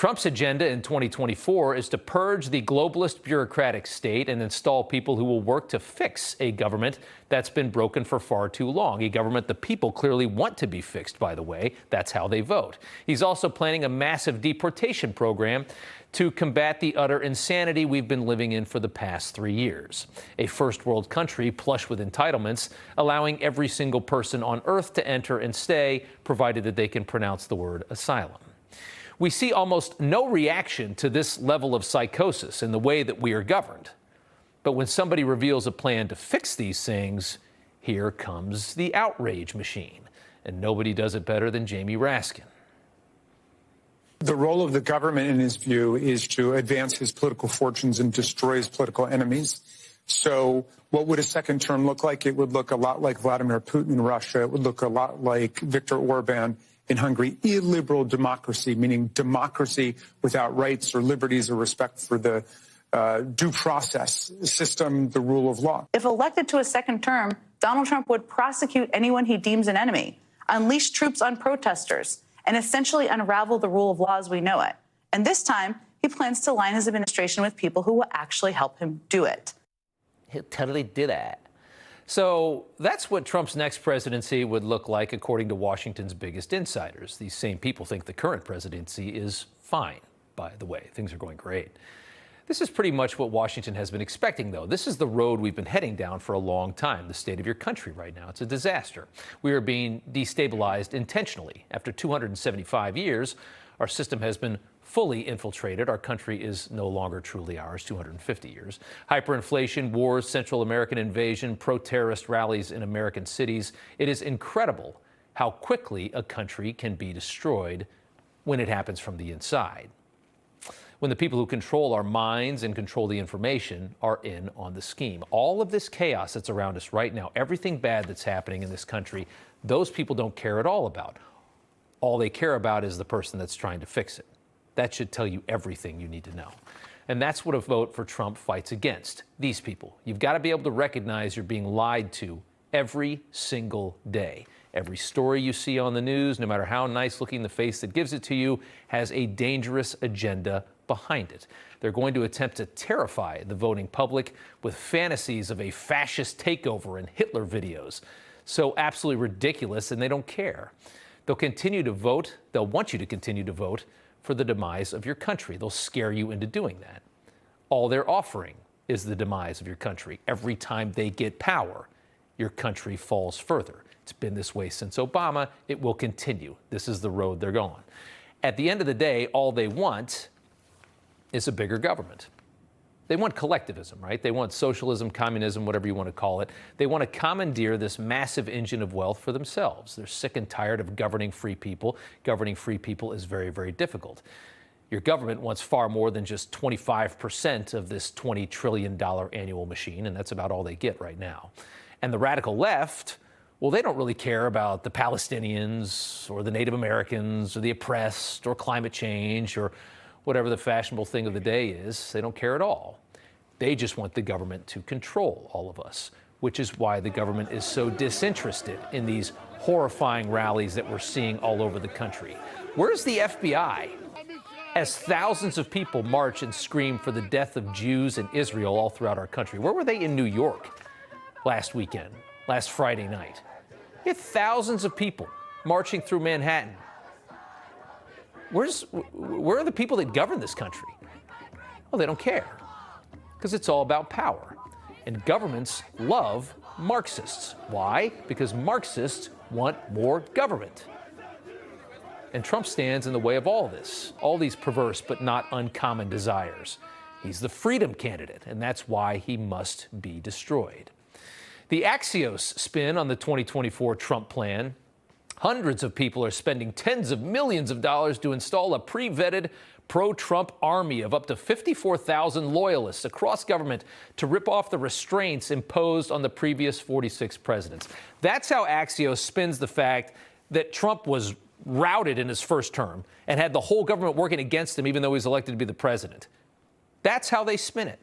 Trump's agenda in 2024 is to purge the globalist bureaucratic state and install people who will work to fix a government that's been broken for far too long. A government the people clearly want to be fixed, by the way. That's how they vote. He's also planning a massive deportation program to combat the utter insanity we've been living in for the past 3 years. A first world country plush with entitlements, allowing every single person on earth to enter and stay, provided that they can pronounce the word asylum. We see almost no reaction to this level of psychosis in the way that we are governed. But when somebody reveals a plan to fix these things, here comes the outrage machine. And nobody does it better than Jamie Raskin. The role of the government, in his view, is to advance his political fortunes and destroy his political enemies. So what would a second term look like? It would look a lot like Vladimir Putin in Russia. It would look a lot like Viktor Orban in Hungary. Illiberal democracy, meaning democracy without rights or liberties or respect for the due process system, the rule of law. If elected to a second term, Donald Trump would prosecute anyone he deems an enemy, unleash troops on protesters, and essentially unravel the rule of law as we know it. And this time, he plans to line his administration with people who will actually help him do it. He'll totally do that. So that's what Trump's next presidency would look like, according to Washington's biggest insiders. These same people think the current presidency is fine, by the way. Things are going great. This is pretty much what Washington has been expecting, though. This is the road we've been heading down for a long time. The state of your country right now, it's a disaster. We are being destabilized intentionally. After 275 years, our system has been fully infiltrated. Our country is no longer truly ours, 250 years. Hyperinflation, wars, Central American invasion, pro-terrorist rallies in American cities. It is incredible how quickly a country can be destroyed when it happens from the inside. When the people who control our minds and control the information are in on the scheme. All of this chaos that's around us right now, everything bad that's happening in this country, those people don't care at all about. All they care about is the person that's trying to fix it. That should tell you everything you need to know. And that's what a vote for Trump fights against. These people. You've got to be able to recognize you're being lied to every single day. Every story you see on the news, no matter how nice looking the face that gives it to you, has a dangerous agenda behind it. They're going to attempt to terrify the voting public with fantasies of a fascist takeover and Hitler videos. So absolutely ridiculous, and they don't care. They'll continue to vote. They'll want you to continue to vote for the demise of your country. They'll scare you into doing that. All they're offering is the demise of your country. Every time they get power, your country falls further. It's been this way since Obama. It will continue. This is the road they're going. At the end of the day, all they want is a bigger government. They want collectivism, right? They want socialism, communism, whatever you want to call it. They want to commandeer this massive engine of wealth for themselves. They're sick and tired of governing free people. Governing free people is very, very difficult. Your government wants far more than just 25% of this $20 trillion annual machine, and that's about all they get right now. And the radical left, well, they don't really care about the Palestinians or the Native Americans or the oppressed or climate change or whatever the fashionable thing of the day is. They don't care at all. They just want the government to control all of us, which is why the government is so disinterested in these horrifying rallies that we're seeing all over the country. Where's the FBI? As thousands of people march and scream for the death of Jews in Israel all throughout our country. Where were they in New York last weekend, last Friday night? You had thousands of people marching through Manhattan. Where are the people that govern this country? Well, they don't care, because it's all about power. And governments love Marxists. Why? Because Marxists want more government. And Trump stands in the way of all this, all these perverse but not uncommon desires. He's the freedom candidate, and that's why he must be destroyed. The Axios spin on the 2024 Trump plan. Hundreds of people are spending tens of millions of dollars to install a pre-vetted pro-Trump army of up to 54,000 loyalists across government to rip off the restraints imposed on the previous 46 presidents. That's how Axios spins the fact that Trump was routed in his first term and had the whole government working against him even though he was elected to be the president. That's how they spin it.